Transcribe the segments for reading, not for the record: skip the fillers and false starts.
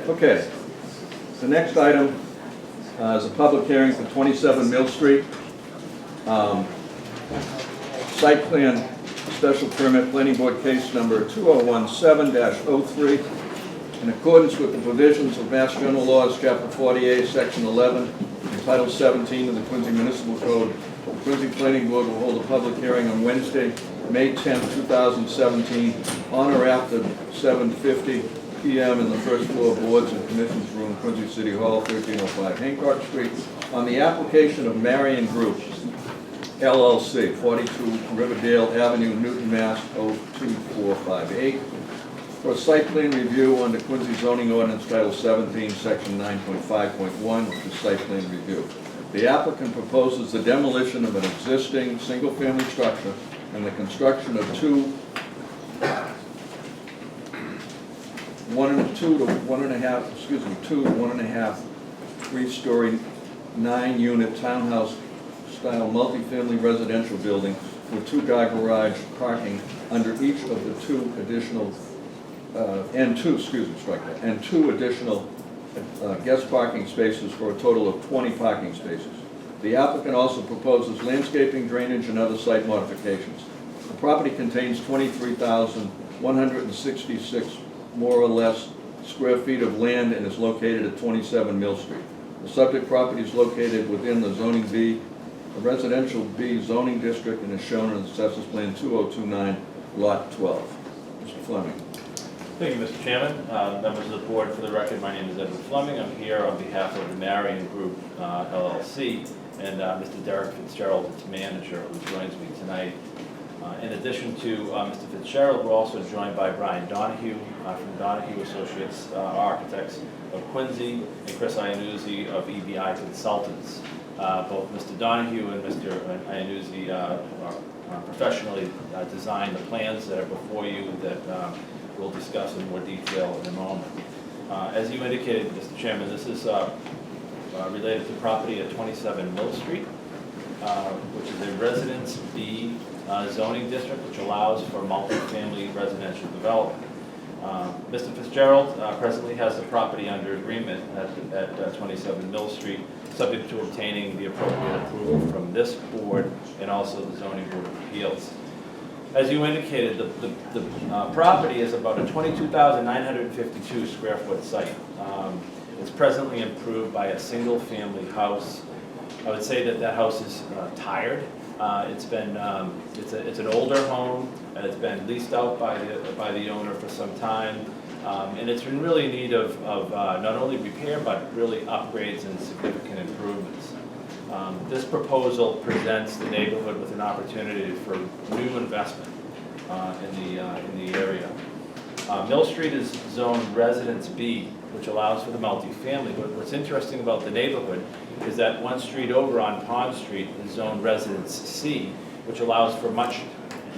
Okay, the next item is a public hearing for 27 Mill Street. Site plan special permit, planning board case number 2017-03. In accordance with the provisions of Mass General Laws, Chapter 48, Section 11, and Title 17 of the Quincy Municipal Code, the Quincy Planning Board will hold a public hearing on Wednesday, May 10, 2017, on or after 7:50 p.m. in the first floor Boards and Commissions Room, Quincy City Hall, 1305 Hancock Street, on the application of Marion Group, LLC, 42 Riverdale Avenue, Newton, Mass. 02458, for a site plan review under Quincy zoning ordinance Title 17, Section 9.5.1, which is site plan review. The applicant proposes the demolition of an existing single-family structure and the construction of two 1.5 three-story 9-unit townhouse-style multifamily residential building with two-car garage parking under each of the two additional and two additional guest parking spaces for a total of 20 parking spaces. The applicant also proposes landscaping, drainage, and other site modifications. The property contains 23,166 more or less square feet of land and is located at 27 Mill Street. The subject property is located within the zoning B, the residential B zoning district, and is shown in the Assessors Plan 2029, Lot 12. Mr. Fleming. Thank you, Mr. Chairman. Members of the board, for the record, my name is Edward Fleming. I'm here on behalf of the Marion Group, LLC, and Mr. Derek Fitzgerald, its manager, who joins me tonight. In addition to Mr. Fitzgerald, we're also joined by Brian Donahue from Donahue Associates Architects of Quincy, and Chris Iannuzzi of EBI Consultants. Both Mr. Donahue and Mr. Iannuzzi professionally designed the plans that are before you that we'll discuss in more detail in a moment. As you indicated, Mr. Chairman, this is related to property at 27 Mill Street, which is a Residence B zoning district, which allows for multifamily residential development. Mr. Fitzgerald presently has the property under agreement at 27 Mill Street, subject to obtaining the appropriate approval from this board and also the Zoning Board of Appeals. As you indicated, the property is about a 22,952 square foot site. It's presently improved by a single family house. I would say that house is tired. It's an older home, and it's been leased out by the owner for some time, and it's in really need of not only repair but really upgrades and significant improvements. This proposal presents the neighborhood with an opportunity for new investment in the area. Mill Street is zoned Residence B, which allows for the multifamily. But what's interesting about the neighborhood is that one street over on Pond Street is zoned Residence C, which allows for much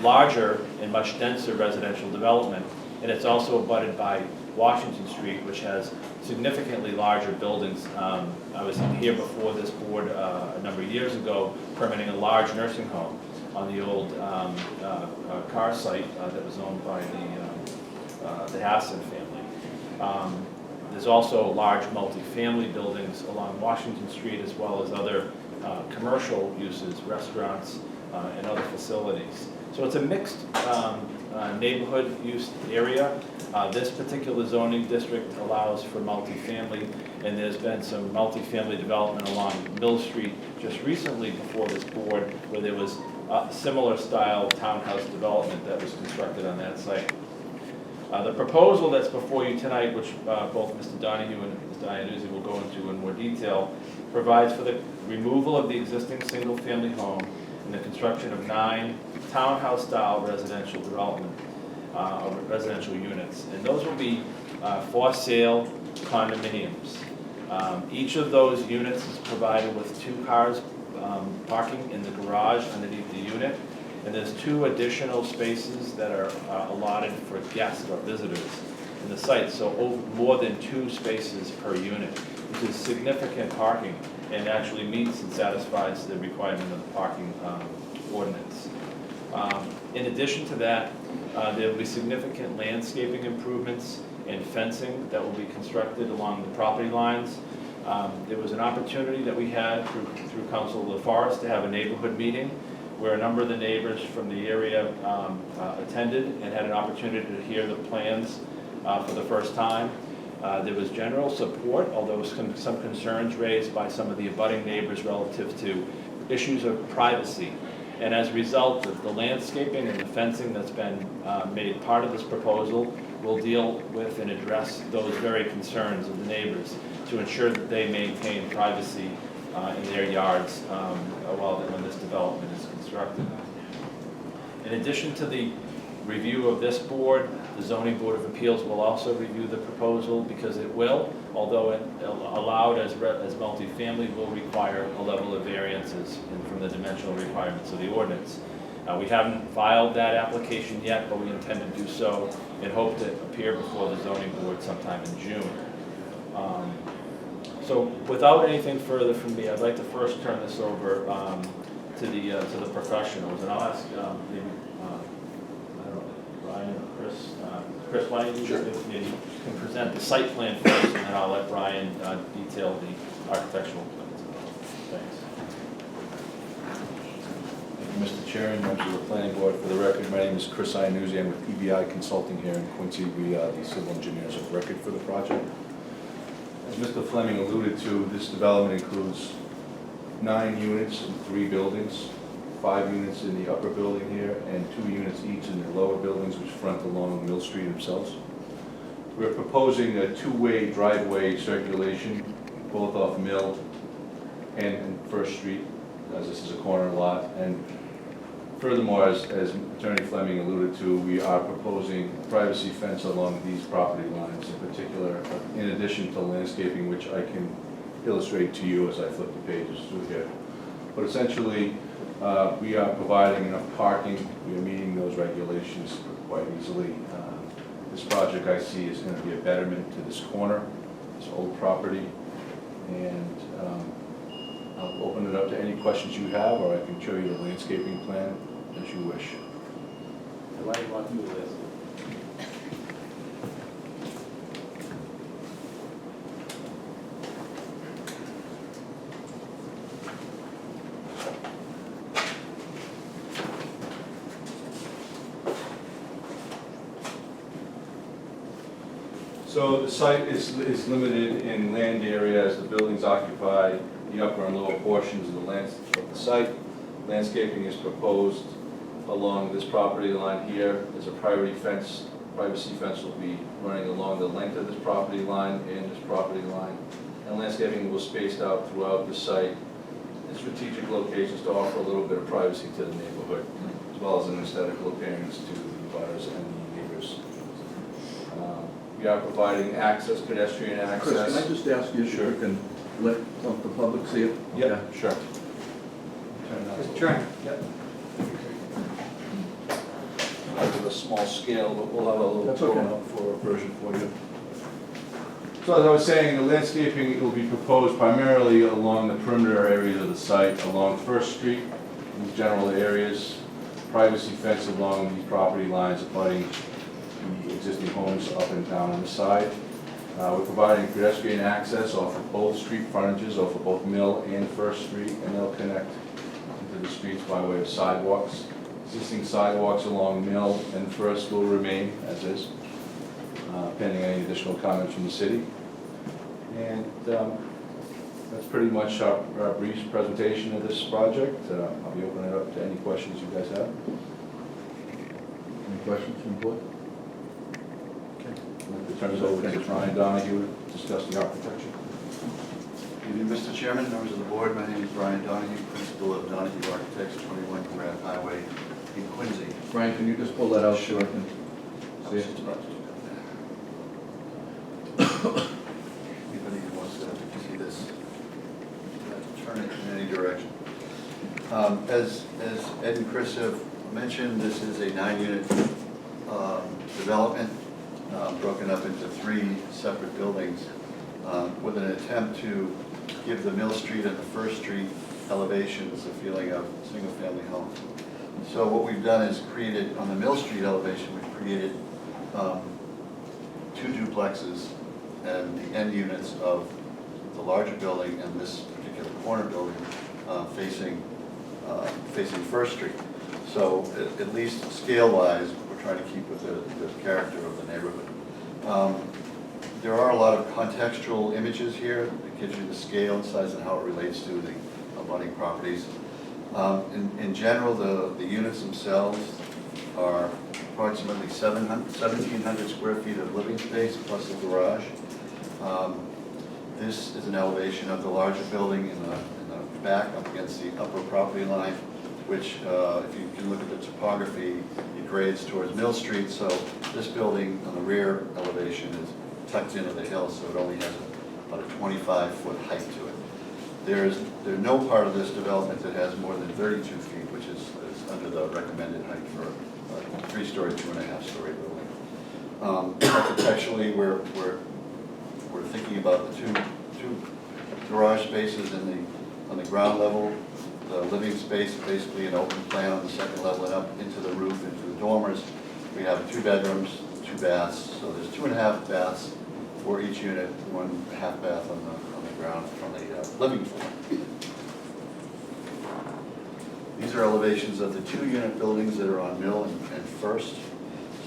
larger and much denser residential development. And it's also abutted by Washington Street, which has significantly larger buildings. I was here before this board a number of years ago permitting a large nursing home on the old car site that was owned by the Hassan family. There's also large multifamily buildings along Washington Street, as well as other commercial uses, restaurants, and other facilities. So it's a mixed neighborhood use area. This particular zoning district allows for multifamily, and there's been some multifamily development along Mill Street just recently before this board, where there was a similar style townhouse development that was constructed on that site. The proposal that's before you tonight, which both Mr. Donahue and Mr. Iannuzzi will go into in more detail, provides for the removal of the existing single-family home and the construction of 9 townhouse-style residential development, residential units. And those will be for sale condominiums. Each of those units is provided with 2 cars parking in the garage underneath the unit. And there's 2 additional spaces that are allotted for guests or visitors in the site. So more than 2 spaces per unit, which is significant parking and actually meets and satisfies the requirement of the parking ordinance. In addition to that, there will be significant landscaping improvements and fencing that will be constructed along the property lines. There was an opportunity that we had through Council of the Forest to have a neighborhood meeting where a number of the neighbors from the area attended and had an opportunity to hear the plans for the first time. There was general support, although some concerns raised by some of the abutting neighbors relative to issues of privacy. And as a result of the landscaping and the fencing that's been made part of this proposal will deal with and address those very concerns of the neighbors to ensure that they maintain privacy in their yards when this development is constructed. In addition to the review of this board, the Zoning Board of Appeals will also review the proposal because it will, although it allowed as multifamily, will require a level of variances from the dimensional requirements of the ordinance. We haven't filed that application yet, but we intend to do so and hope to appear before the Zoning Board sometime in June. So without anything further from me, I'd like to first turn this over to the professionals, and I'll ask maybe I don't know, Brian or Chris. Chris, why don't you can present the site plan first, and then I'll let Brian detail the architectural plans. Thanks. Thank you, Mr. Chairman, members of the Planning Board. For the record, my name is Chris Iannuzzi. I'm with PBI Consulting here in Quincy. We are the civil engineers of record for the project. As Mr. Fleming alluded to, this development includes 9 units in 3 buildings, 5 units in the upper building here, and 2 units each in the lower buildings which front along Mill Street themselves. We're proposing a 2-way driveway circulation, both off Mill and First Street, as this is a corner lot. And furthermore, as Attorney Fleming alluded to, we are proposing a privacy fence along these property lines in particular, in addition to landscaping, which I can illustrate to you as I flip the pages through here. But essentially, we are providing enough parking. We are meeting those regulations quite easily. This project I see is going to be a betterment to this corner, this old property, and I'll open it up to any questions you have, or I can show you the landscaping plan as you wish. Why do you want to do this? So the site is limited in land area as the buildings occupy the upper and lower portions of the site. Landscaping is proposed along this property line here. There's a privacy fence will be running along the length of this property line and this property line. And landscaping will be spaced out throughout the site in strategic locations to offer a little bit of privacy to the neighborhood, as well as an aesthetical appearance to the butters and the neighbors. We are providing access, pedestrian access. Chris, can I just ask you if you can let the public see it? Yeah, Okay. sure. Mr. Chairman. Yep. With a small scale, but we'll have a little That's okay. blown up for a version for you. So as I was saying, the landscaping will be proposed primarily along the perimeter areas of the site, along First Street, these general areas, privacy fence along these property lines abutting the existing homes up and down on the side. We're providing pedestrian access off of both street frontages, off of both Mill and First Street, and they'll connect into the streets by way of sidewalks. Existing sidewalks along Mill and First will remain as is, pending any additional comments from the city. And that's pretty much our brief presentation of this project. I'll be opening it up to any questions you guys have. Any questions from the board? I'd like to turn it over to Brian Donahue to discuss the architecture. Good evening, Mr. Chairman, members of the board. My name is Brian Donahue, principal of Donahue Architects, 21 Grand Highway in Quincy. Brian, can you just pull that out so I can I see was it? just about to do that. Anybody who wants to see this, turn it in any direction. As Ed and Chris have mentioned, this is a 9-unit development broken up into 3 separate buildings with an attempt to give the Mill Street and the First Street elevations a feeling of single-family home. So what we've done is created, on the Mill Street elevation, we've created 2 duplexes and the end units of the larger building and this particular corner building facing First Street. So at least scale-wise, we're trying to keep with the character of the neighborhood. There are a lot of contextual images here that gives you the scale and size and how it relates to the abutting properties. In general, the units themselves are approximately 1,700 square feet of living space plus the garage. This is an elevation of the larger building in the back up against the upper property line, which if you can look at the topography, it grades towards Mill Street. So this building on the rear elevation is tucked into the hill, so it only has about a 25-foot height to it. There's no part of this development that has more than 32 feet, which is under the recommended height for a 3-story, 2.5-story building. Architecturally, we're thinking about the two garage spaces on the ground level. The living space is basically an open plan on the second level and up into the roof, into the dormers. We have 2 bedrooms, 2 baths, so there's 2.5 baths for each unit, 1.5 bath on the ground from the living floor. These are elevations of the 2-unit buildings that are on Mill and First.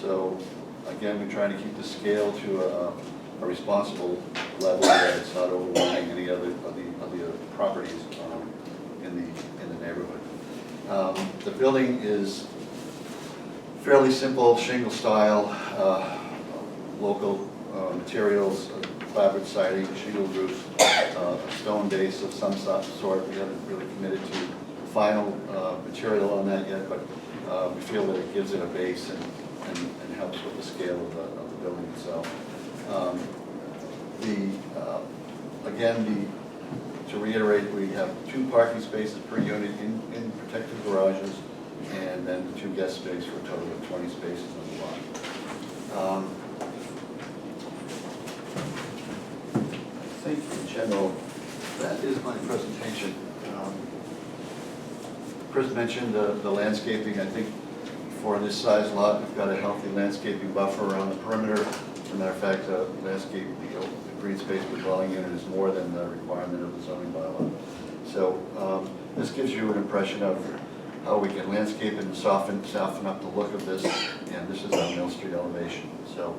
So again, we're trying to keep the scale to a responsible level that it's not overwhelming any other of the properties in the neighborhood. The building is fairly simple, shingle style, local materials, clapboard siding, shingle roof, a stone base of some sort. We haven't really committed to final material on that yet, but we feel that it gives it a base and helps with the scale of the building itself. To reiterate, we have 2 parking spaces per unit in protected garages, and then the 2 guest spaces for a total of 20 spaces on the lot. I think in general, that is my presentation. Chris mentioned the landscaping. I think for this size lot, we've got a healthy landscaping buffer around the perimeter. As a matter of fact, the green space per dwelling unit is more than the requirement of the zoning bylaw. So this gives you an impression of how we can landscape and soften up the look of this. And this is on Mill Street elevation. So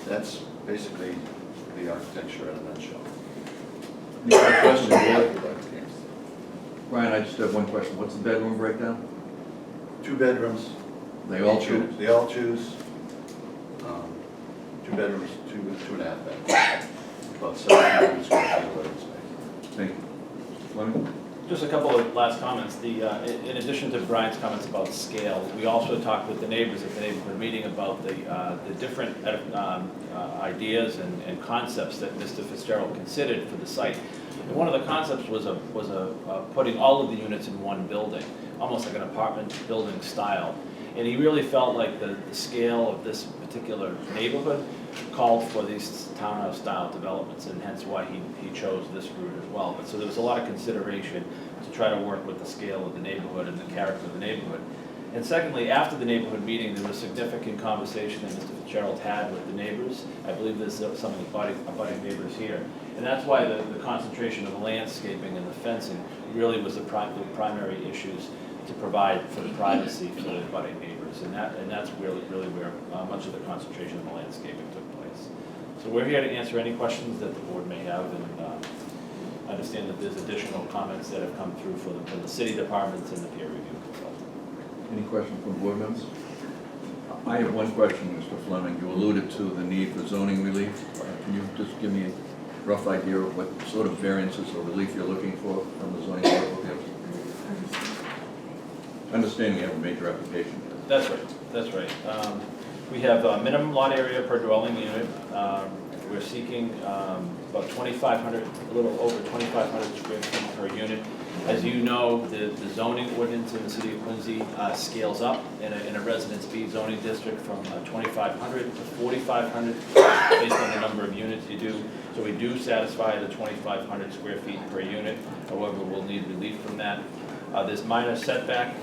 that's basically the architecture in a nutshell. Any questions? Ryan, I just have one question. What's the bedroom breakdown? 2 bedrooms. They all choose? They all choose. 2 bedrooms, 2.5 baths. About 700 square feet of living space. Thank you. Fleming? Just a couple of last comments. In addition to Brian's comments about scale, we also talked with the neighbors at the neighborhood meeting about the different ideas and concepts that Mr. Fitzgerald considered for the site. And one of the concepts was putting all of the units in one building, almost like an apartment building style. And he really felt like the scale of this particular neighborhood called for these townhouse-style developments, and hence why he chose this route as well. But so there was a lot of consideration to try to work with the scale of the neighborhood and the character of the neighborhood. And secondly, after the neighborhood meeting, there was significant conversation that Mr. Fitzgerald had with the neighbors. I believe there's some of the abutting neighbors here. And that's why the concentration of the landscaping and the fencing really was the primary issues to provide for the privacy for the abutting neighbors. And that's really where much of the concentration of the landscaping took place. So we're here to answer any questions that the board may have, and understand that there's additional comments that have come through from the city departments and the peer review consultant. Any questions from board members? I have one question, Mr. Fleming. You alluded to the need for zoning relief. Can you just give me a rough idea of what sort of variances or relief you're looking for from the zoning board of appeals? Understanding you have a major application. That's right. We have a minimum lot area per dwelling unit. We're seeking about 2,500, a little over 2,500 square feet per unit. As you know, the zoning ordinance in the city of Quincy scales up in a Residence B zoning district from 2,500 to 4,500 based on the number of units you do. So we do satisfy the 2,500 square feet per unit. However, we'll need relief from that. There's minor setback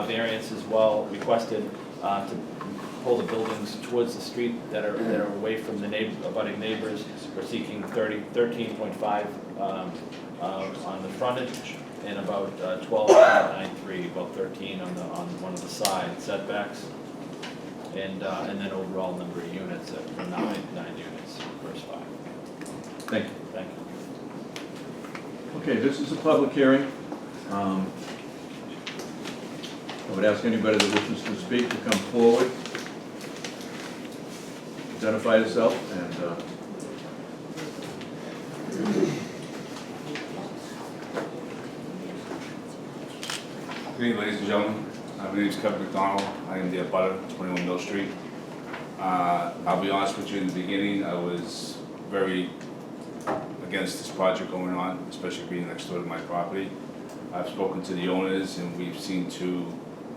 variance as well requested to pull the buildings towards the street that are away from the abutting neighbors. We're seeking 13.5 on the frontage and about 12.93, about 13 on one of the side setbacks. And then overall number of units for 9 units versus 5. Thank you. Thank you. Okay, this is a public hearing. I would ask anybody that wishes to speak to come forward. Identify yourself and Good evening, ladies and gentlemen. My name is Kevin McDonald. I am the abutter, 21 Mill Street. I'll be honest with you, in the beginning, I was very against this project going on, especially being next door to my property. I've spoken to the owners and we've seen to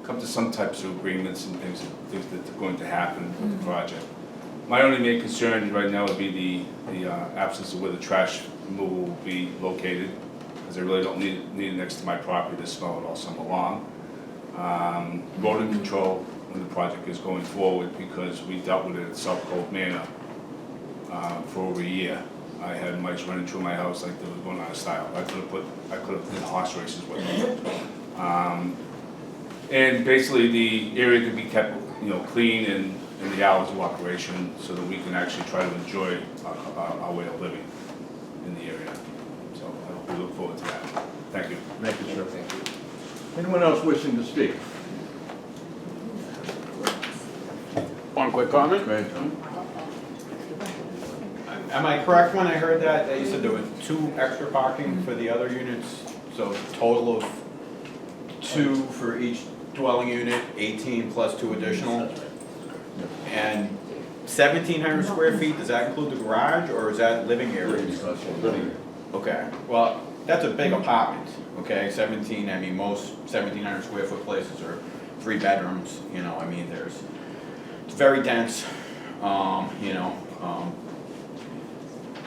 come to some types of agreements and things that are going to happen with the project. My only main concern right now would be the absence of where the trash removal will be located, because I really don't need it next to my property to smell it all summer long. Rodent control when the project is going forward, because we dealt with it at South Cove Manor for over a year. I had mice running through my house like they were going out of style. I could have did horse races with them. And basically the area could be kept, clean and in the hours of operation, so that we can actually try to enjoy our way of living in the area. So I hope we look forward to that. Thank you. thank you, sir. Anyone else wishing to speak? One quick comment. Go ahead, Tom. Am I correct when I heard that you said there were 2 extra parking for the other units? So total of 2 for each dwelling unit, 18 plus 2 additional? And 1,700 square feet, does that include the garage or is that living areas? Okay, well, that's a big apartment, okay, 17, I mean, most 1,700 square foot places are 3 bedrooms, I mean, it's very dense,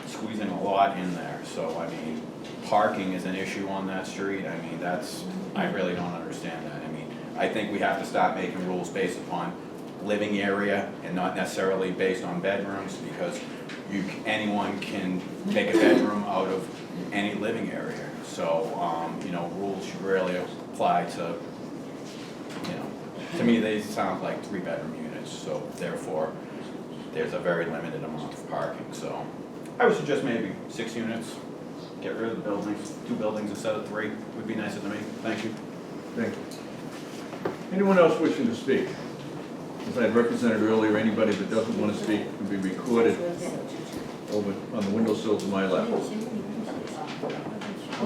squeezing a lot in there, so, I mean, parking is an issue on that street, I mean, I really don't understand that, I mean, I think we have to start making rules based upon living area and not necessarily based on bedrooms, because anyone can make a bedroom out of any living area. So, rules should really apply to, to me they sound like 3-bedroom units, so therefore there's a very limited amount of parking. So I would suggest maybe 6 units, get rid of the buildings, 2 buildings instead of 3 would be nicer to me. Thank you. Thank you. Anyone else wishing to speak? As I had represented earlier, anybody that doesn't want to speak can be recorded over on the windowsill to my left. Want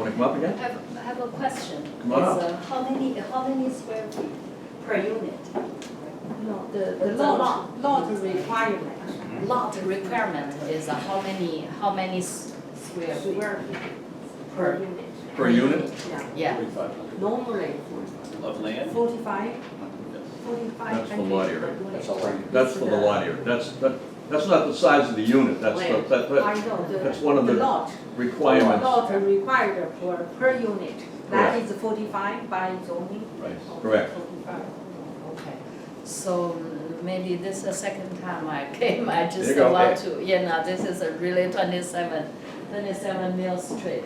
to come up again? I have a question. Come on up. How many square feet per unit? No, the lot requirement. Lot requirement is how many square feet Per unit. Per unit? Yeah. Yeah. Normally, Of land? 45. That's the lot area. That's for the lot area. That's not the size of the unit, I know, that's one of the lot. requirements. Lot required per unit. That is 45 by zoning. Correct. 45. Okay. So maybe this is the second time I came. I just There you go. want to. This is a really 27 Mill Street.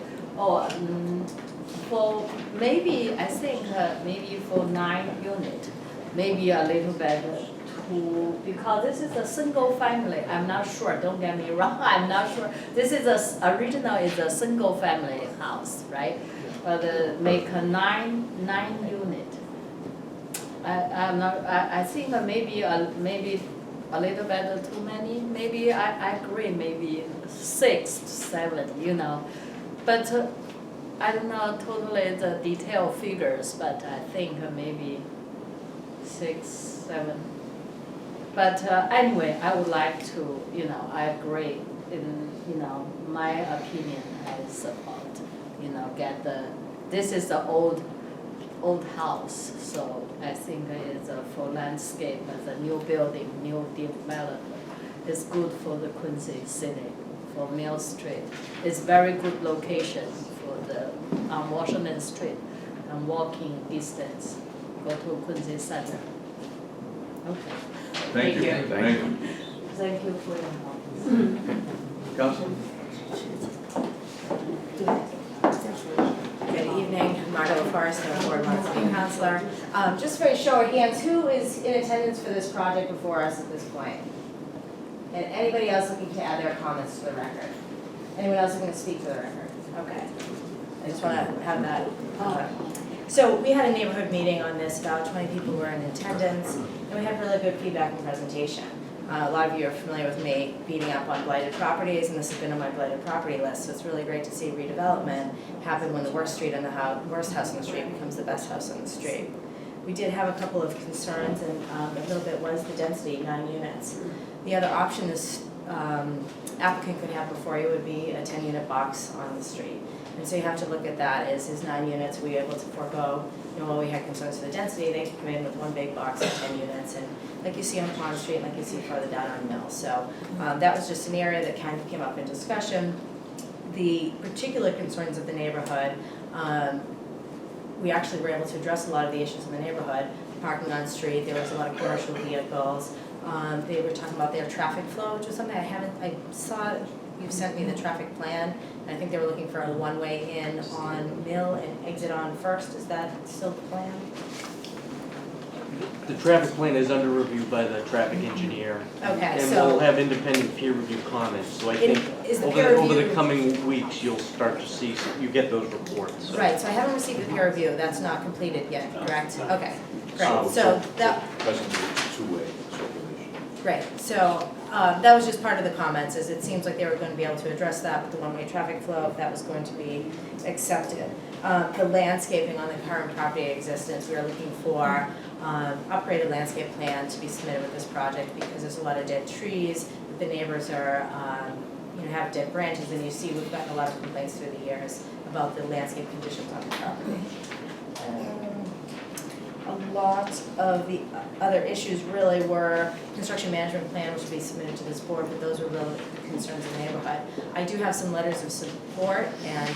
For maybe I think maybe for 9 unit. Maybe a little bit because this is a single family. I'm not sure, don't get me wrong, I'm not sure. This is original is a single family house, right? But make a 9 unit. I think maybe a little bit too many. Maybe I agree, maybe 6, 7, But I don't know totally the detailed figures, but I think maybe 6, 7. But anyway, I would like to, I agree in, my opinion, I support, this is the old house, so I think it's for landscape as a new building, new development. It's good for the Quincy City, for Mill Street. It's very good location on Washington Street and walking distance. Go to Quincy Center. Okay. Thank you. Thank Thank you. Thank you for your help. Council? Good evening, Marta LaForest, I'm Board One City Councilor. Just for a show of hands, who is in attendance for this project before us at this point? And anybody else looking to add their comments to the record? Anyone else looking to speak to the record? Okay. I just want to have that. So we had a neighborhood meeting on this, about 20 people were in attendance, and we had really good feedback and presentation. A lot of you are familiar with me beating up on blighted properties, and this has been on my blighted property list, so it's really great to see redevelopment happen when the worst worst house on the street becomes the best house on the street. We did have a couple of concerns, and a little bit was the density, 9 units. The other option this applicant could have before you would be a 10-unit box on the street. And so you have to look at that, is 9 units, we able to forego, while we had concerns for the density, they could come in with one big box of 10 units, and like you see on Pond Street, like you see further down on Mill. So that was just an area that kind of came up in discussion. The particular concerns of the neighborhood, we actually were able to address a lot of the issues in the neighborhood. Parking on street, there was a lot of commercial vehicles. They were talking about their traffic flow, which was something I saw you sent me the traffic plan. And I think they were looking for a one-way in on Mill and exit on First. Is that still the plan? The traffic plan is under review by the traffic engineer. Okay, And so we'll have independent peer review comments, so I think is the peer over the review- coming weeks, you'll start to see, you get those reports. So. Right, so I haven't received the peer review, that's not completed yet, correct? Okay, great, So- so that, Presently, it's two-way circulation. great, so that was just part of the comments, is it seems like they were going to be able to address that with the one-way traffic flow, if that was going to be accepted. The landscaping on the current property existence, we are looking for upgraded landscape plan to be submitted with this project, because there's a lot of dead trees, the neighbors are, have dead branches, and you see we've gotten a lot of complaints through the years about the landscape conditions on the property. A lot of the other issues really were construction management plan, which will be submitted to this board, but those were really concerns in the neighborhood. I do have some letters of support, and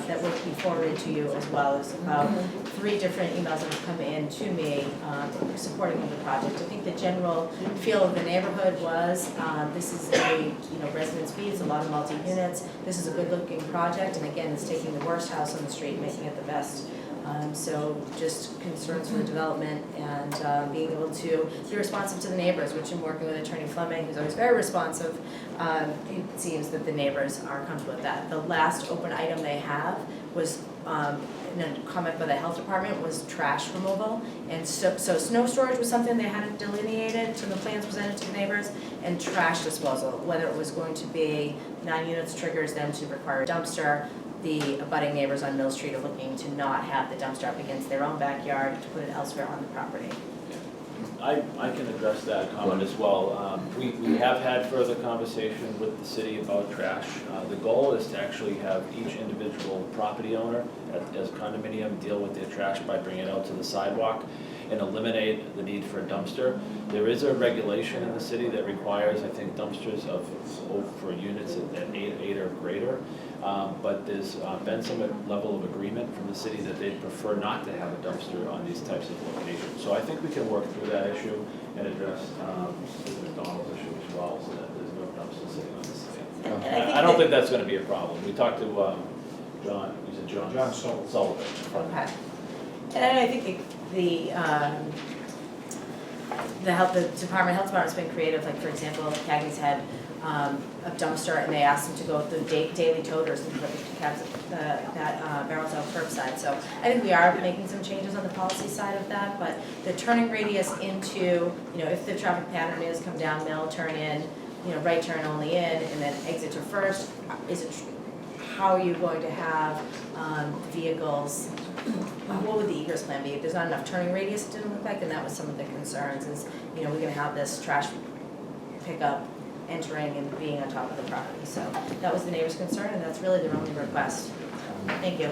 that will be forwarded to you as well. There's about 3 different emails that have come in to me supporting the project. I think the general feel of the neighborhood was this is a residence B, it's a lot of multi-units. This is a good-looking project, and again, it's taking the worst house on the street, making it the best. So just concerns for development and being able to be responsive to the neighbors, which in working with Attorney Fleming, who's always very responsive, it seems that the neighbors are comfortable with that. The last open item they have was, in a comment by the health department, was trash removal. And so snow storage was something they hadn't delineated to the plans presented to the neighbors, and trash disposal, whether it was going to be 9 units triggers them to require a dumpster. The abutting neighbors on Mill Street are looking to not have the dumpster up against their own backyard, to put it elsewhere on the property. I can address that comment as well. We have had further conversation with the city about trash. The goal is to actually have each individual property owner as condominium deal with their trash by bringing it out to the sidewalk and eliminate the need for a dumpster. There is a regulation in the city that requires, I think, dumpsters for units at 8 or greater. But there's been some level of agreement from the city that they'd prefer not to have a dumpster on these types of locations. So I think we can work through that issue and address Mr. McDonald's issue as well, so that there's no dumpster sitting on the site. And I don't think that's gonna be a problem. We talked to John, you said John? John Sullivan. Sullivan. Okay. And I think the health department's been creative, like for example, Cagney's had a dumpster, and they asked them to go through daily toters and put that barrels out curbside. So I think we are making some changes on the policy side of that, but the turning radius into, if the traffic pattern is come down Mill, turn in, right turn only in, and then exit to First, how are you going to have vehicles, what would the egress plan be? If there's not enough turning radius, it didn't look like, and that was some of the concerns, is, we're gonna have this trash pickup entering and being on top of the property. So that was the neighbor's concern, and that's really their only request. Thank you.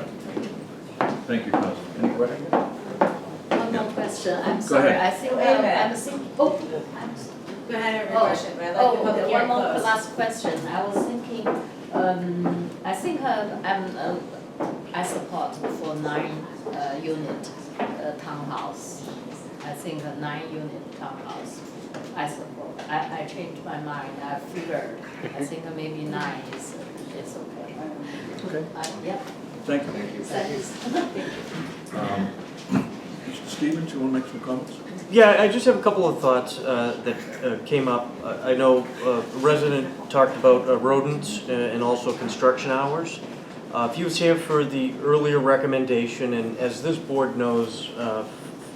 Thank you, Council. Any questions? One more question, I'm Go sorry, ahead. I think, Wait a minute. I'm thinking, Go ahead, have your question, but I'd like the public one hearing more closed. last question, I was thinking, I think I support for 9 unit townhouse. I I think a 9-unit townhouse. I suppose, I changed my mind, I figured, I think maybe 9 is okay. Okay, Yeah. thank you. Mr. Stevens, you want to make some comments? Yeah, I just have a couple of thoughts that came up. I know a resident talked about rodents and also construction hours. If he was here for the earlier recommendation, and as this board knows,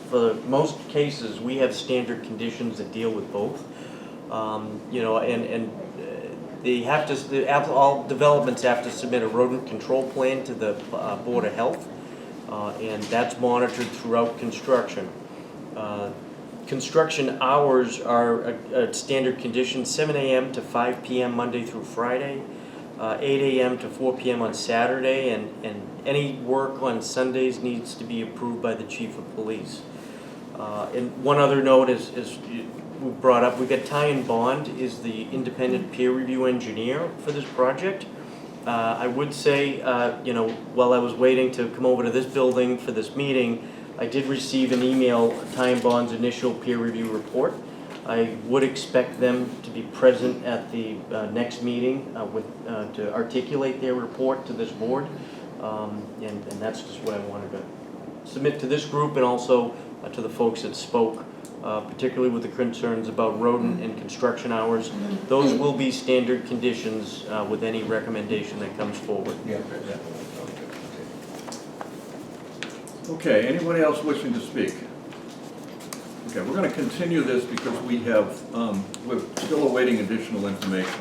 for most cases, we have standard conditions that deal with both. You know, and they have to, all developments have to submit a rodent control plan to the Board of Health, and that's monitored throughout construction. Construction hours are a standard condition, 7 a.m. to 5 p.m. Monday through Friday, 8 a.m. to 4 p.m. on Saturday, and any work on Sundays needs to be approved by the chief of police. And one other note is we brought up, we got Ty and Bond is the independent peer review engineer for this project. I would say, you know, while I was waiting to come over to this building for this meeting, I did receive an email, Ty and Bond's initial peer review report. I would expect them to be present at the next meeting to articulate their report to this board. And that's just what I wanted to submit to this group and also to the folks that spoke, particularly with the concerns about rodent and construction hours. Those will be standard conditions with any recommendation that comes forward. Yeah. Okay, anybody else wishing to speak? Okay, we're going to continue this because we have, we're still awaiting additional information.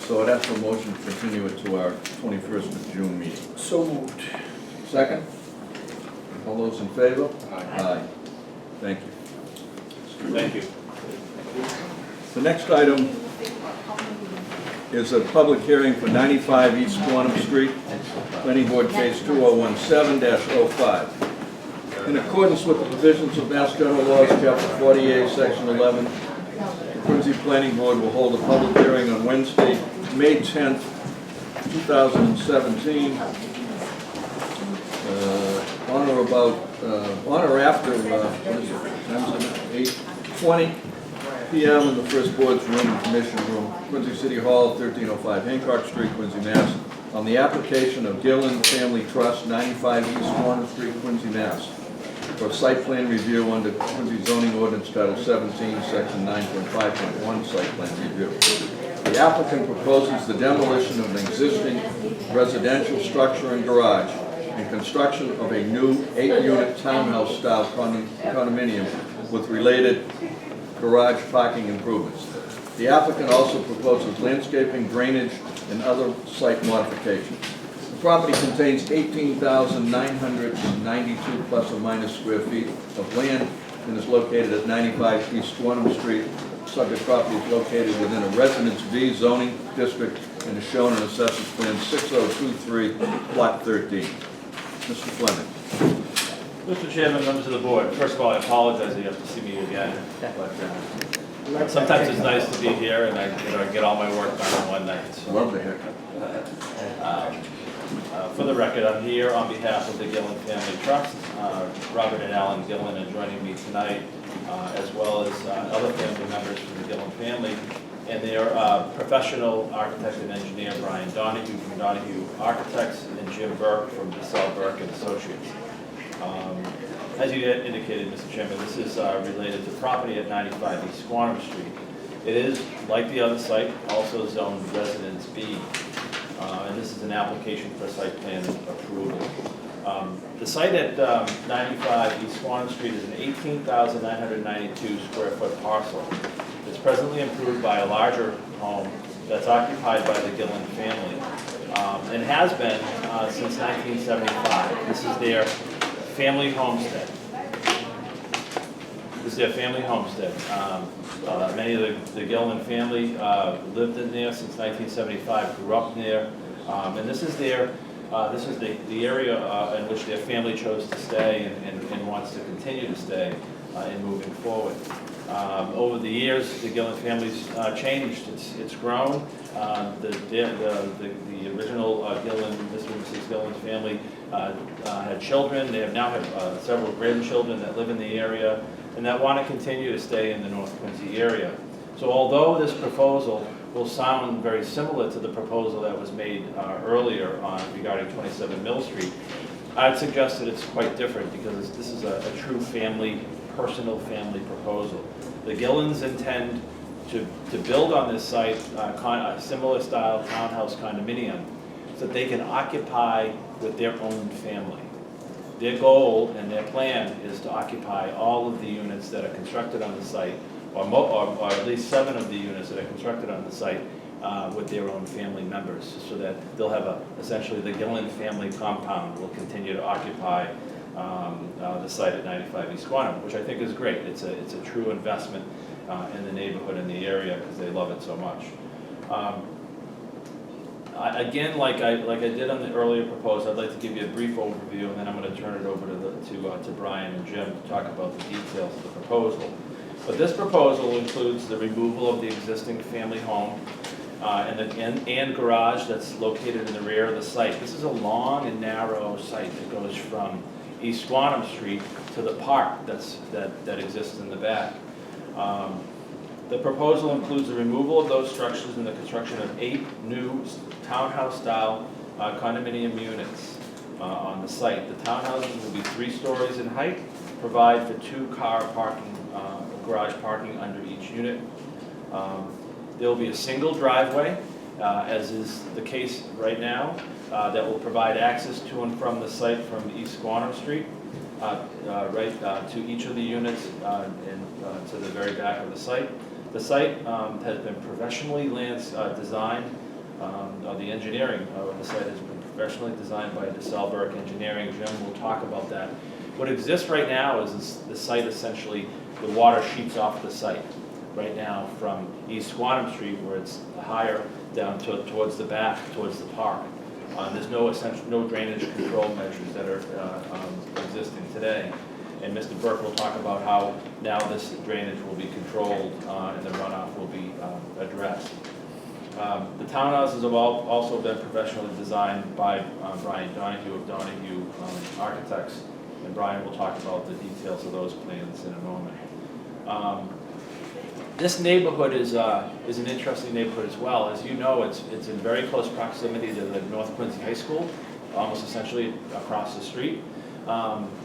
So I'd ask for a motion to continue it to our 21st of June meeting. So moved. Second? All those in favor? Aye. Thank you. Thank you. The next item is a public hearing for 95 East Quantum Street, Planning Board Case 2017-05. In accordance with the provisions of Mass General Laws, Chapter 48, Section 11, the Quincy Planning Board will hold a public hearing on Wednesday, May 10th, 2017, on or after, what is it, 8:20 p.m. in the first board's room and commission room, Quincy City Hall, 1305 Hancock Street, Quincy, Mass., on the application of Gillen Family Trust, 95 East Quantum Street, Quincy, Mass., for site plan review under Quincy zoning ordinance Title 17, Section 9.5.1, site plan review. The applicant proposes the demolition of an existing residential structure and garage and construction of a new 8-unit townhouse-style condominium with related garage parking improvements. The applicant also proposes landscaping, drainage, and other site modifications. The property contains 18,992 plus or minus square feet of land and is located at 95 East Quantum Street. Subject property is located within a Residence B zoning district and is shown in Assessors Plan 6023, Lot 13. Mr. Fleming. Mr. Chairman, members of the board, first of all, I apologize that you have to see me again, but sometimes it's nice to be here and I get all my work done in one night. So. Love the haircut. For the record, I'm here on behalf of the Gillen Family Trust. Robert and Alan Gillen are joining me tonight, as well as other family members from the Gillen family, and their professional architect and engineer, Brian Donahue from Donahue Architects, and Jim Burke from DeSalle Burke and Associates. As you had indicated, Mr. Chairman, this is related to property at 95 East Quantum Street. It is, like the other site, also zoned Residence B, and this is an application for site plan approval. The site at 95 East Quantum Street is an 18,992 square foot parcel. It's presently improved by a larger home that's occupied by the Gillen family, and has been since 1975. This is their family homestead. This is their family homestead. Many of the Gillen family lived in there since 1975, grew up there, and this is their this is the area in which their family chose to stay and wants to continue to stay in moving forward. Over the years, the Gillen family's changed. It's grown. The original Gillen, Mr. and Mrs. Gillen's family had children. They have now have several grandchildren that live in the area. and that want to continue to stay in the North Quincy area. So although this proposal will sound very similar to the proposal that was made earlier regarding 27 Mill Street, I'd suggest that it's quite different because this is a true personal family proposal. The Gillens intend to build on this site a similar style townhouse condominium so that they can occupy with their own family. Their goal and their plan is to occupy all of the units that are constructed on the site, or at least 7 of the units that are constructed on the site with their own family members, so that they'll have essentially the Gillen family compound will continue to occupy the site at 95 East Quantum, which I think is great. It's a true investment in the neighborhood and the area because they love it so much. Again, like I did on the earlier proposal, I'd like to give you a brief overview, and then I'm going to turn it over to Brian and Jim to talk about the details of the proposal. But this proposal includes the removal of the existing family home and garage that's located in the rear of the site. This is a long and narrow site that goes from East Squantum Street to the park that exists in the back. The proposal includes the removal of those structures and the construction of 8 new townhouse-style condominium units on the site. The townhouses will be 3 stories in height, provide for 2-car parking, garage parking under each unit. There will be a single driveway, as is the case right now, that will provide access to and from the site from East Squantum Street, to each of the units and to the very back of the site. The site has been professionally designed, the engineering of the site has been professionally designed by DeSalberg Engineering. Jim will talk about that. What exists right now is the site essentially, the water sheets off the site right now from East Squantum Street, where it's higher, down towards the back, towards the park. There's no drainage control measures that are existing today. And Mr. Burke will talk about how now this drainage will be controlled and the runoff will be addressed. The townhouses have also been professionally designed by Brian Donahue of Donahue Architects, and Brian will talk about the details of those plans in a moment. This neighborhood is an interesting neighborhood as well. As you know, it's in very close proximity to the North Quincy High School, almost essentially across the street.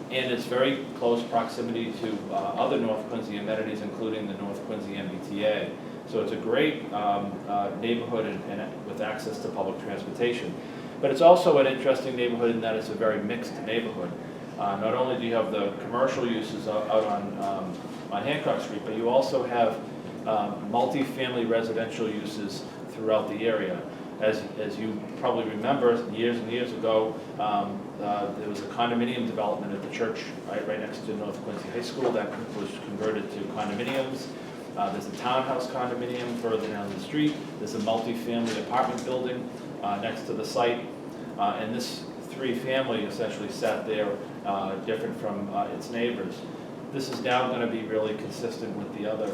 And it's very close proximity to other North Quincy amenities, including the North Quincy MBTA. So it's a great neighborhood and with access to public transportation. But it's also an interesting neighborhood in that it's a very mixed neighborhood. Not only do you have the commercial uses out on Hancock Street, but you also have multi-family residential uses throughout the area. As you probably remember, years and years ago, there was a condominium development at the church right next to North Quincy High School that was converted to condominiums. There's a townhouse condominium further down the street. There's a multi-family apartment building next to the site. And this 3-family essentially sat there different from its neighbors. This is now going to be really consistent with the other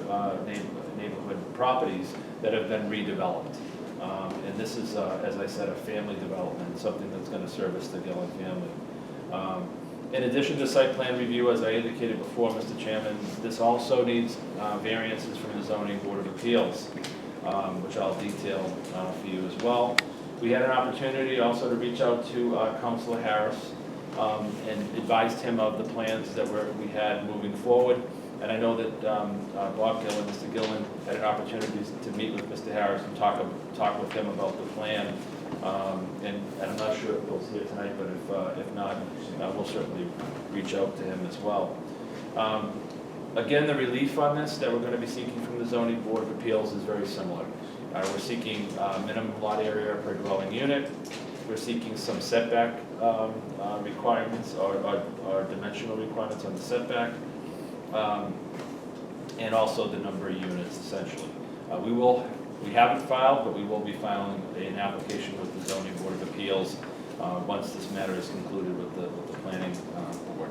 neighborhood properties that have been redeveloped. And this is, as I said, a family development, something that's going to service the Gillen family. In addition to site plan review, as I indicated before, Mr. Chairman, this also needs variances from the Zoning Board of Appeals, which I'll detail for you as well. We had an opportunity also to reach out to Councilor Harris and advised him of the plans that we had moving forward. And I know that Bob Gillen, Mr. Gillen, had an opportunity to meet with Mr. Harris and talk with him about the plan. And I'm not sure if Bill's here tonight, but if not, we'll certainly reach out to him as well. Again, the relief on this that we're going to be seeking from the Zoning Board of Appeals is very similar. We're seeking minimum lot area per dwelling unit. We're seeking some setback requirements or dimensional requirements on the setback. And also the number of units, essentially. We haven't filed, but we will be filing an application with the Zoning Board of Appeals once this matter is concluded with the Planning Board.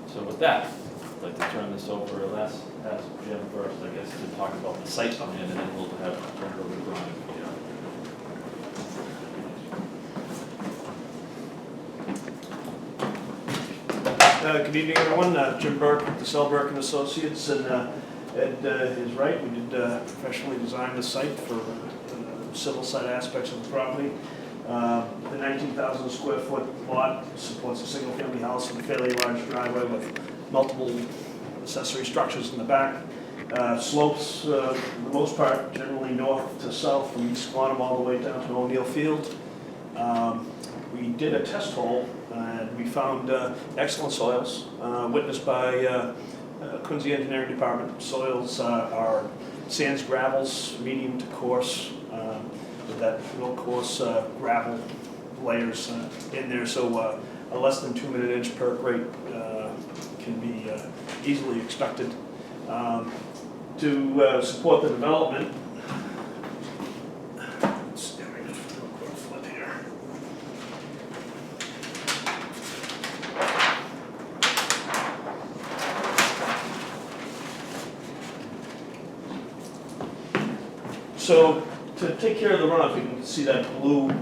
So with that, I'd like to turn this over, ask Jim first, I guess, to talk about the site plan, and then we'll turn it over to Brian. Good evening, everyone. Jim Burke with the Sell Burke and Associates, and Ed is right. We did professionally design the site for the civil side aspects of the property. The 19,000 square foot lot supports a single family house with a fairly large driveway with multiple accessory structures in the back. Slopes, for the most part, generally north to south from East Quantum all the way down to O'Neill Field. We did a test hole and we found excellent soils, witnessed by Quincy Engineering Department. Soils are sands, gravels, medium to coarse, with that real coarse gravel layers in there. So a less than 2 minute inch perk rate can be easily expected. To support the development, let's do a quick flip here. So to take care of the runoff, you can see that blue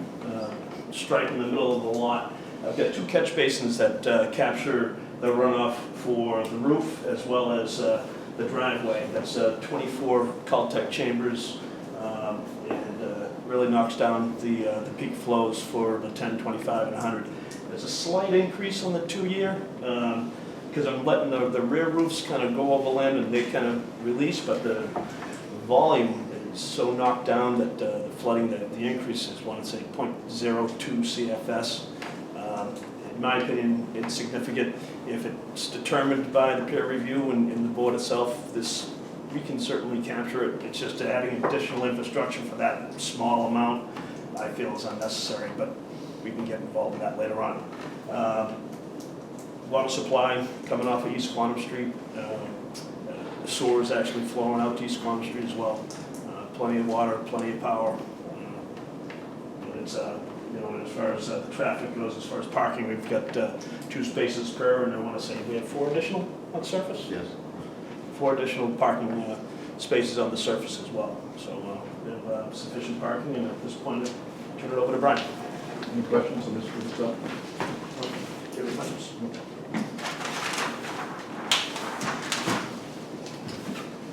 stripe in the middle of the lot. I've got 2 catch basins that capture the runoff for the roof as well as the driveway. That's 24 Caltech chambers, and really knocks down the peak flows for the 10, 25, and 100. There's a slight increase on the 2-year because I'm letting the rear roofs kind of go overland and they kind of release, but the volume is so knocked down that the flooding, the increase is, I want to say, 0.02 CFS. In my opinion, it's significant. If it's determined by the peer review and the board itself, we can certainly capture it. It's just adding additional infrastructure for that small amount, I feel is unnecessary, but we can get involved in that later on. Water supply coming off of East Quantum Street. The sewer is actually flowing out to East Quantum Street as well. Plenty of water, plenty of power. But it's as far as the traffic goes, as far as parking, we've got 2 spaces per, and I want to say we have 4 additional on the surface? Yes. 4 additional parking spaces on the surface as well. So we have sufficient parking, and at this point, I'll turn it over to Brian. Any questions on this for yourself? Any questions?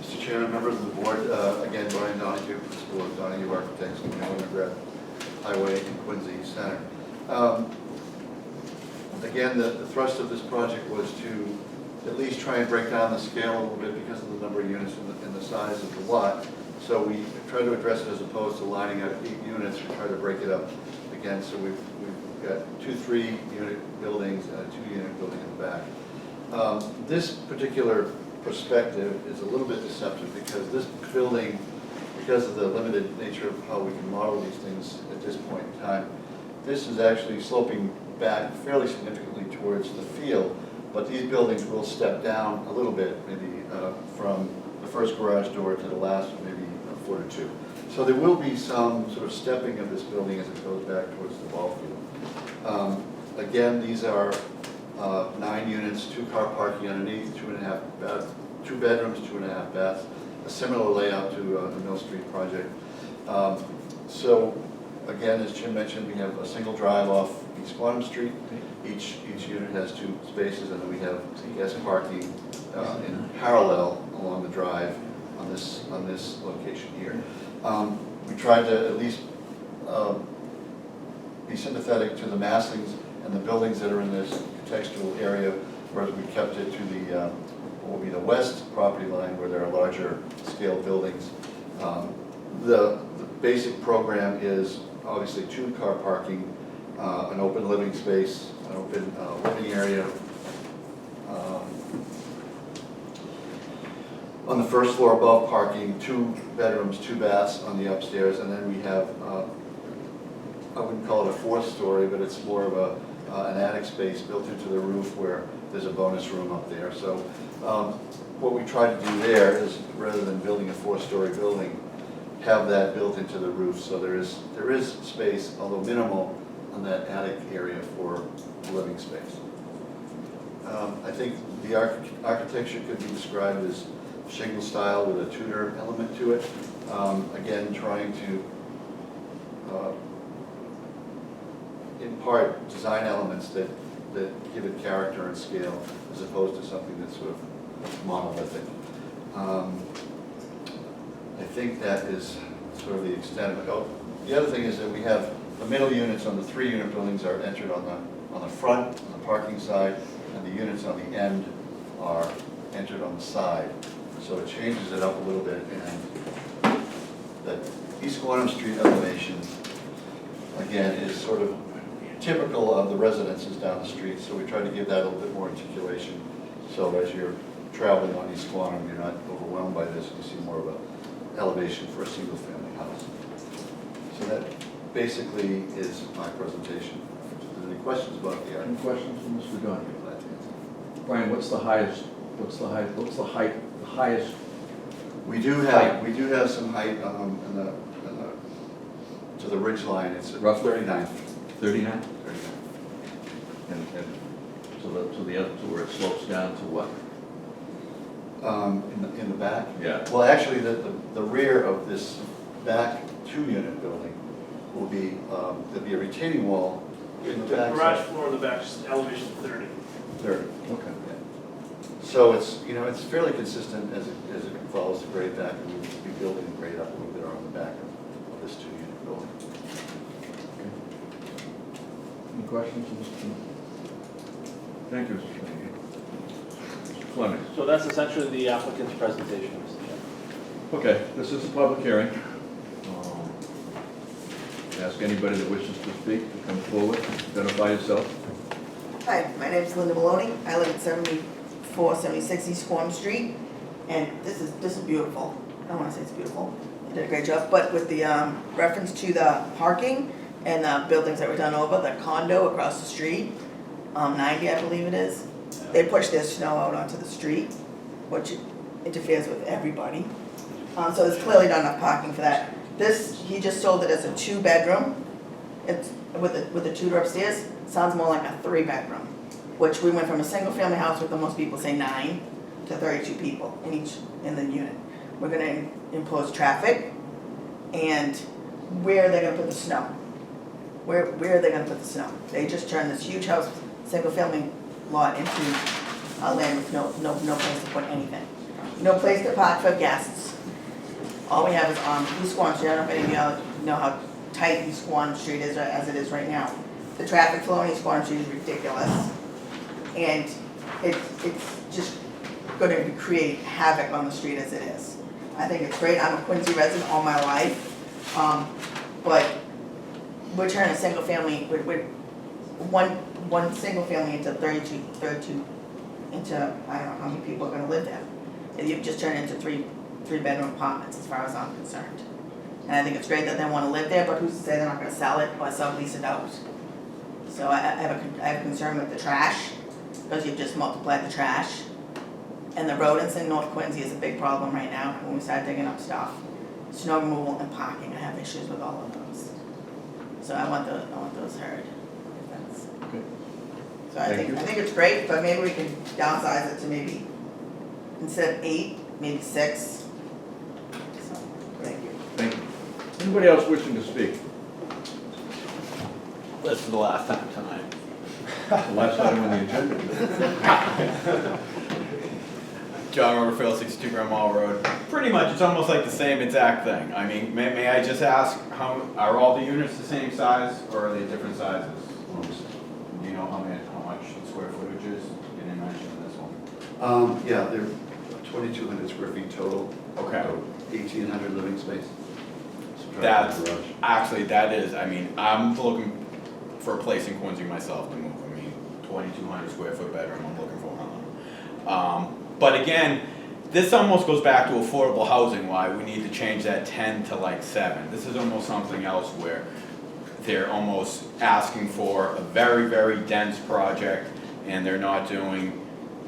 Mr. Chairman, members of the board, again, Brian Donahue, School of Donahue Architects, New McGrath Highway in Quincy Center. Again, the thrust of this project was to at least try and break down the scale a little bit because of the number of units and the size of the lot. So we try to address it as opposed to lining out 8 units. We try to break it up again. So we've got 2 3-unit buildings and a 2-unit building in the back. This particular perspective is a little bit deceptive because this building, because of the limited nature of how we can model these things at this point in time, this is actually sloping back fairly significantly towards the field, but these buildings will step down a little bit, maybe from the first garage door to the last, maybe a foot or 2. So there will be some sort of stepping of this building as it goes back towards the ball field. Again, these are 9 units, 2-car parking underneath, 2 bedrooms, 2.5 baths. A similar layout to the Mill Street project. So again, as Jim mentioned, we have a single drive off East Quantum Street. Each unit has 2 spaces, and then we have guest parking in parallel along the drive on this location here. We tried to at least be sympathetic to the massings and the buildings that are in this contextual area, whereas we kept it to the what will be the west property line where there are larger scale buildings. The basic program is obviously 2-car parking, an open living space, an open living area. On the first floor above parking, 2 bedrooms, 2 baths on the upstairs, and then we have, I wouldn't call it a 4th story, but it's more of an attic space built into the roof where there's a bonus room up there. So what we try to do there is, rather than building a 4-story building, have that built into the roof. So there is space, although minimal, on that attic area for living space. I think the architecture could be described as shingle style with a Tudor element to it. Again, trying to impart design elements that that give it character and scale, as opposed to something that's sort of monolithic. I think that is sort of the extent of it. Oh, the other thing is that we have the middle units on the 3-unit buildings are entered on the front, on the parking side, and the units on the end are entered on the side. So it changes it up a little bit, and the East Quantum Street elevation, again, is sort of typical of the residences down the street, so we try to give that a little bit more articulation. So as you're traveling on East Quantum, you're not overwhelmed by this, you see more of a elevation for a single-family house. So that basically is my presentation. If there's any questions about the Any item? questions from Mr. Gunn? I'd be glad to answer. Brian, what's the highest, the highest? We do have some height to the ridge line. It's at Roughly? 39. 39? 39. And to where it slopes down to what? In the back? Yeah. Well, actually, the rear of this back 2-unit building will be, there'll be a retaining wall in the The back. garage floor in the back is elevation 30. 30, okay. So it's, it's fairly consistent as it follows the grade back, and we'll be building the grade up a little bit on the back of this 2-unit building. Any questions, Mr. Fleming? Thank you, Mr. Fleming. Mr. Fleming. So that's essentially the applicant's presentation, Mr. Chairman. Okay, this is a public hearing. Ask anybody that wishes to speak to come forward, identify yourself. Hi, my name is Linda Maloney. I live at 7476 East Quantum Street, and this is beautiful. I don't want to say it's beautiful. You did a great job, but with the reference to the parking and the buildings that were done over, the condo across the street, 90 I believe it is, they pushed their snow out onto the street, which interferes with everybody. So there's clearly not enough parking for that. This, he just sold it as a 2-bedroom. It's with a tutor upstairs. Sounds more like a 3-bedroom, which we went from a single-family house with, the most people say 9 to 32 people in the unit. We're going to impose traffic, and where are they going to put the snow? Where are they going to put the snow? They just turned this huge house, single-family lot into a land with no place to put anything. No place to park for guests. All we have is East Quantum Street. I don't know if any of you know how tight East Quantum Street is as it is right now. The traffic flow in East Quantum Street is ridiculous. And it's just going to create havoc on the street as it is. I think it's great. I'm a Quincy resident all my life. But we're turning a single family, with one single family into 32 into, I don't know how many people are going to live there. And you've just turned it into three-bedroom apartments, as far as I'm concerned. And I think it's great that they want to live there, but who's to say they're not going to sell it or sublease it out? So I have a concern with the trash, because you've just multiplied the trash. And the rodents in North Quincy is a big problem right now when we start digging up stuff. Snow removal and parking, I have issues with all of those. So I want those heard. Okay. So I think it's great, but maybe we can downsize it to maybe, instead of 8, maybe 6. So, thank you. Thank you. Anybody else wishing to speak? This is the last time tonight. The last item on the agenda. John Rutherford, 62 Grand Mall Road. Pretty much, it's almost like the same exact thing. I mean, may I just ask, are all the units the same size, or are they different sizes? Do you know how much the square footage is? You didn't mention this one. Yeah, they're 2,200 square feet total. Okay. 1,800 living space. That's, Garage. actually, that is, I mean, I'm looking for a place in Quincy myself to move. I mean, 2,200 square foot bedroom, I'm looking for one. But again, this almost goes back to affordable housing, why we need to change that 10 to like 7. This is almost something else where they're almost asking for a very, very dense project, and they're not doing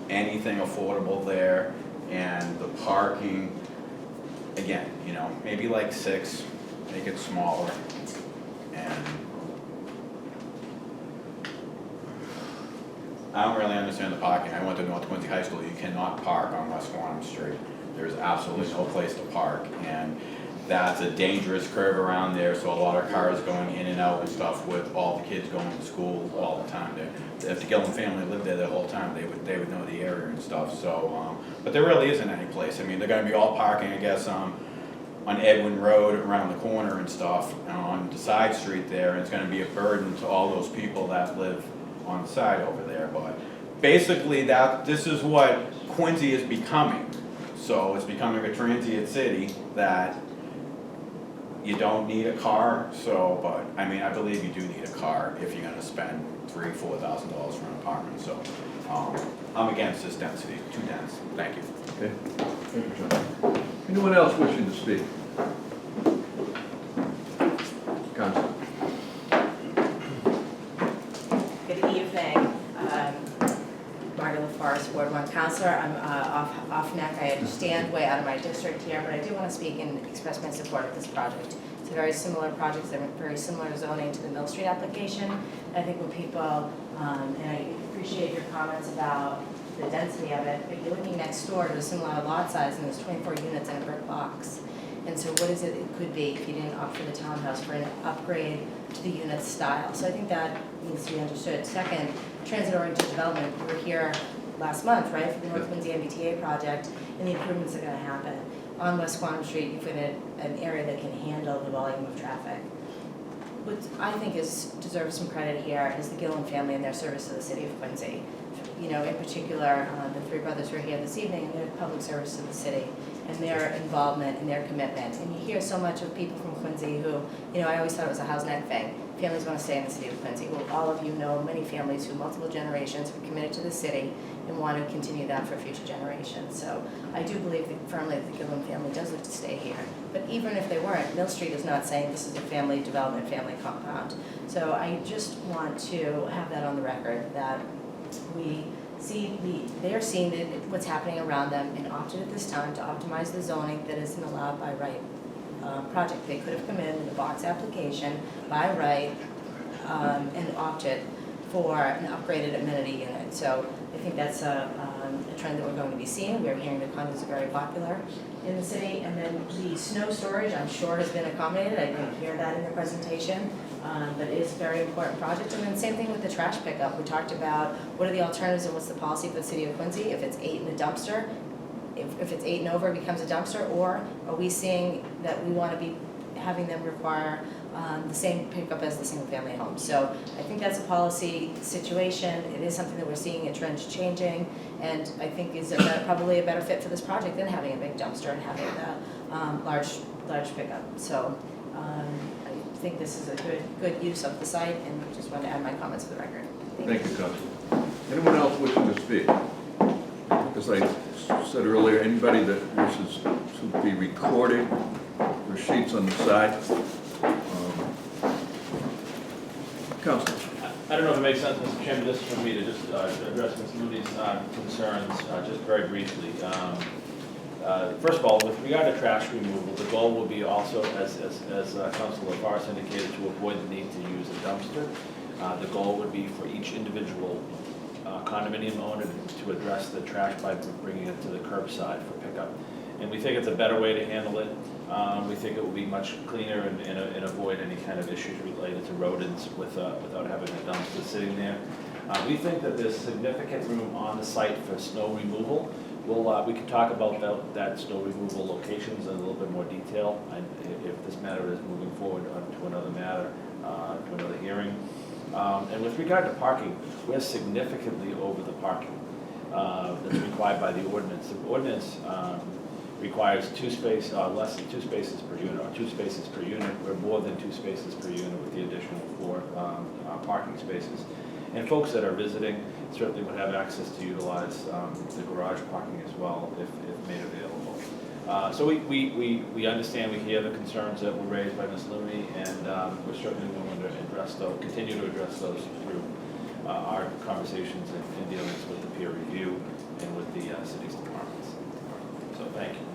anything affordable there. And the parking, again, you know, maybe like 6, make it smaller. And I don't really understand the parking. I went to North Quincy High School. You cannot park on West Quantum Street. There's absolutely no place to park. And that's a dangerous curve around there, so a lot of cars going in and out and stuff with all the kids going to school all the time. If the Gillen family lived there the whole time, they would know the area and stuff, so, but there really isn't any place. I mean, they're gonna be all parking, I guess, on Edwin Road around the corner and stuff, on the side street there, and it's gonna be a burden to all those people that live on the side over there, but basically this is what Quincy is becoming. So it's becoming a transient city that you don't need a car, so, but, I mean, I believe you do need a car if you're gonna spend $3,000, $4,000 for an apartment, so, I'm against this density, too dense, thank you. Okay, thank you, John. Anyone else wishing to speak? Council. Good evening. Margaret LaForest, Ward 1 Counselor. I'm off neck. I understand, way out of my district here, but I do want to speak and express my support of this project. It's a very similar project, it's a very similar zoning to the Mill Street application. I think when people, and I appreciate your comments about the density of it, but you're looking next door to a similar lot size and there's 24 units in a brick box. And so what is it could be if you didn't opt for the townhouse for an upgrade to the unit style? So I think that needs to be understood. Second, transit-oriented development. We were here last month, right, for the North Quincy MBTA project, and the improvements are gonna happen. On West Quantum Street, you've got an area that can handle the volume of traffic. What I think deserves some credit here is the Gillen family and their service to the city of Quincy. You know, in particular, the three brothers who are here this evening, and their public service to the city, and their involvement and their commitment. And you hear so much of people from Quincy who, you know, I always thought it was a house neck thing. Families want to stay in the city of Quincy. Well, all of you know many families who multiple generations have committed to the city and want to continue that for future generations. So I do believe firmly that the Gillen family does look to stay here. But even if they weren't, Mill Street is not saying this is a family development, family compound. So I just want to have that on the record, that they're seeing what's happening around them and opted at this time to optimize the zoning that isn't allowed by right project. They could have come in with a box application by right and opted for an upgraded amenity unit. So I think that's a trend that we're going to be seeing. We're hearing that condos are very popular in the city. And then the snow storage, I'm sure, has been accommodated. I didn't hear that in the presentation. But it is a very important project. And then same thing with the trash pickup. We talked about what are the alternatives and what's the policy for the city of Quincy. If it's 8 in a dumpster, if it's 8 and over, it becomes a dumpster, or are we seeing that we want to be having them require the same pickup as the single family home? So I think that's a policy situation. It is something that we're seeing a trend changing, and I think is probably a better fit for this project than having a big dumpster and having the large pickup. So I think this is a good use of the site, and just wanted to add my comments for the record. Thank you, Council. Anyone else wishing to speak? As I said earlier, anybody that wishes to be recorded, there are sheets on the side. Council. I don't know if it makes sense, Mr. Chairman, just for me to just address Ms. Moody's concerns just very briefly. First of all, with regard to trash removal, the goal will be also, as Councilor LaForest indicated, to avoid the need to use a dumpster. The goal would be for each individual condominium owner to address the trash by bringing it to the curbside for pickup. And we think it's a better way to handle it. We think it will be much cleaner and avoid any kind of issues related to rodents without having a dumpster sitting there. We think that there's significant room on the site for snow removal. We can talk about that snow removal locations in a little bit more detail if this matter is moving forward to another matter, to another hearing. And with regard to parking, we're significantly over the parking that's required by the ordinance. The ordinance requires less than 2 spaces per unit, or 2 spaces per unit. We're more than 2 spaces per unit with the additional 4 parking spaces. And folks that are visiting certainly would have access to utilize the garage parking as well if made available. So we understand, we hear the concerns that were raised by Ms. Looney, and we're certainly willing to continue to address those through our conversations and dealings with the peer review and with the city's departments. So thank you.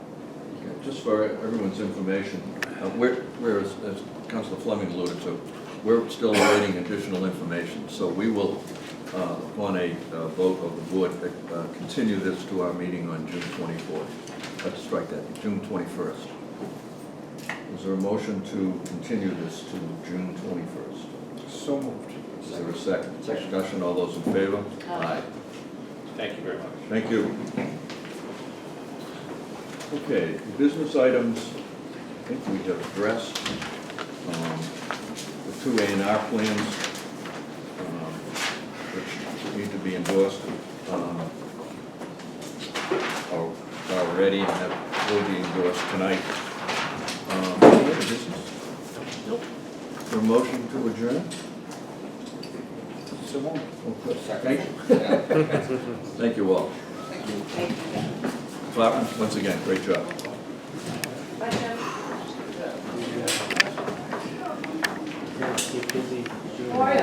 Okay, just for everyone's information, as Councilor Fleming alluded to, we're still awaiting additional information. So we will, upon a vote of the board, continue this to our meeting on June 24th. Let's strike that, June 21st. Is there a motion to continue this to June 21st? So moved. Is there a second? Discussion, all those in favor? Aye. Thank you very much. Thank you. Okay, the business items, I think we have addressed. The two A&R plans, which need to be endorsed, are ready and will be endorsed tonight. Any other business? Nope. For a motion to adjourn? So moved. Okay. Thank you all. Clapping, once again, great job. Keep busy. How are you?